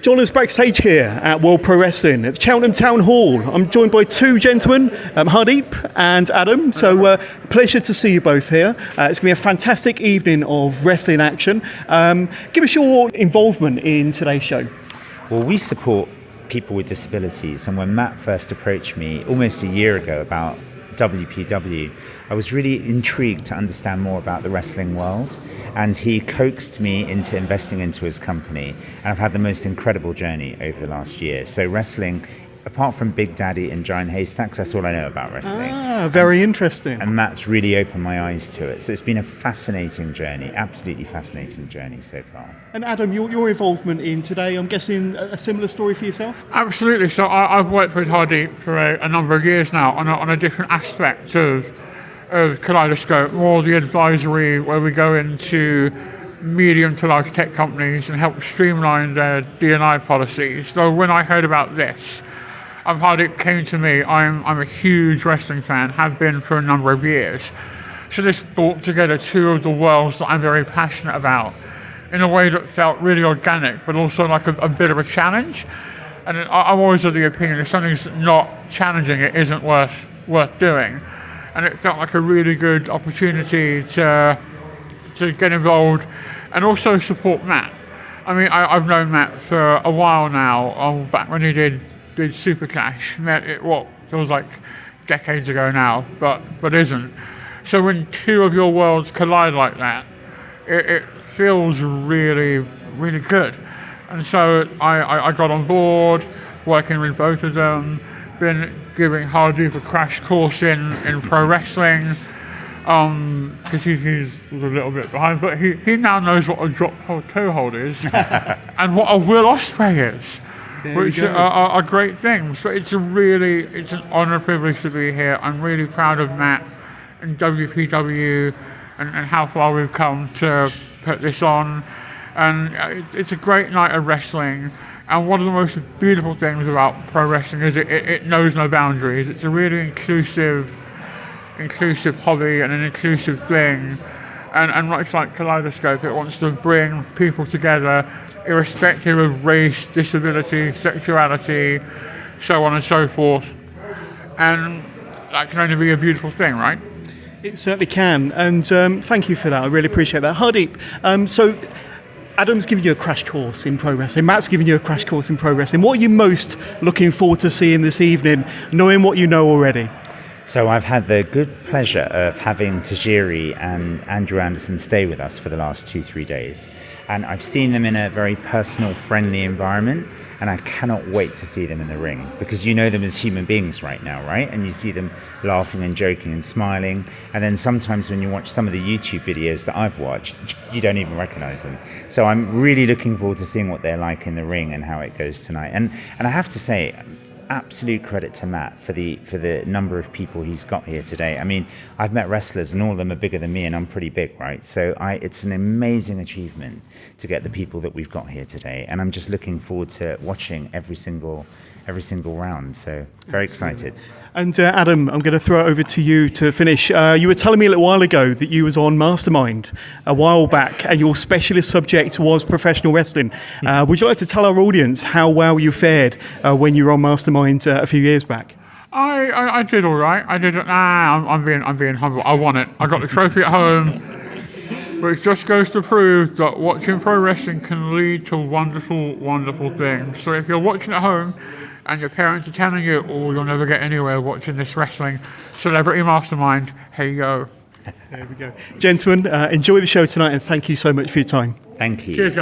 Join us backstage here at World Pro Wrestling at Cheltenham Town Hall. I'm joined by two gentlemen, Hardeep and Adam. So pleasure to see you both here. It's going to be a fantastic evening of wrestling action. Give us your involvement in today's show. Well, we support people with disabilities, and when Matt first approached me almost a year ago about WPW, I was really intrigued to understand more about the wrestling world, and he coaxed me into investing into his company, and I've had the most incredible journey over the last year. So wrestling, apart from Big Daddy and Giant Haystacks, that's all I know about wrestling. Very interesting. And Matt's really opened my eyes to it. So it's been a fascinating journey, absolutely fascinating journey so far. And Adam, your involvement in today, I'm guessing a similar story for yourself? Absolutely. So I've worked with Hardeep for a number of years now on a different aspect of Kaleidoscope, more the advisory, where we go into medium to large tech companies and help streamline their D&I policies. So when I heard about this, Hardeep came to me. I'm a huge wrestling fan, have been for a number of years. So this brought together two of the worlds that I'm very passionate about in a way that felt really organic, but also like a bit of a challenge. And I'm always of the opinion if something's not challenging, it isn't worth doing. And it felt like a really good opportunity to get involved and also support Matt. I mean, I've known Matt for a while now, back when he did Super Clash. Met it what feels like decades ago now, but isn't. So when two of your worlds collide like that, it feels really, really good. And so I got on board, working with both of them, been giving Hardeep a crash course in pro wrestling, because he's a little bit behind, but he now knows what a drop hold toe hold is and what a Will Ospreay is. Which are great things. But it's an honour privilege to be here. I'm really proud of Matt and WPW and how far we've come to put this on. And it's a great night of wrestling. And one of the most beautiful things about pro wrestling is it knows no boundaries. It's a really inclusive hobby and an inclusive thing. And much like Kaleidoscope, it wants to bring people together irrespective of race, disability, sexuality, so on and so forth. And that can only be a beautiful thing, right? It certainly can, and thank you for that. I really appreciate that. Hardeep, so Adam's given you a crash course in pro wrestling, Matt's given you a crash course in pro wrestling. What are you most looking forward to seeing this evening, knowing what you know already? So I've had the good pleasure of having Tajiri and Andrew Anderson stay with us for the last 2-3 days. And I've seen them in a very personal, friendly environment, and I cannot wait to see them in the ring, because you know them as human beings right now, right? And you see them laughing and joking and smiling. And then sometimes when you watch some of the YouTube videos that I've watched, you don't even recognize them. So I'm really looking forward to seeing what they're like in the ring and how it goes tonight. And I have to say, absolute credit to Matt for the number of people he's got here today. I mean, I've met wrestlers and all of them are bigger than me, and I'm pretty big, right? So it's an amazing achievement to get the people that we've got here today, and I'm just looking forward to watching every single round. So very excited. And Adam, I'm going to throw it over to you to finish. You were telling me a little while ago that you was on Mastermind a while back, and your specialist subject was professional wrestling. Would you like to tell our audience how well you fared when you were on Mastermind a few years back? I did all right. I did. I'm being humble. I won it. I got the trophy at home, which just goes to prove that watching pro wrestling can lead to wonderful, wonderful things. So if you're watching at home, and your parents are telling you, oh, you'll never get anywhere watching this wrestling celebrity mastermind, here you go. There we go. Gentlemen, enjoy the show tonight, and thank you so much for your time. Thank you. Cheers, guys.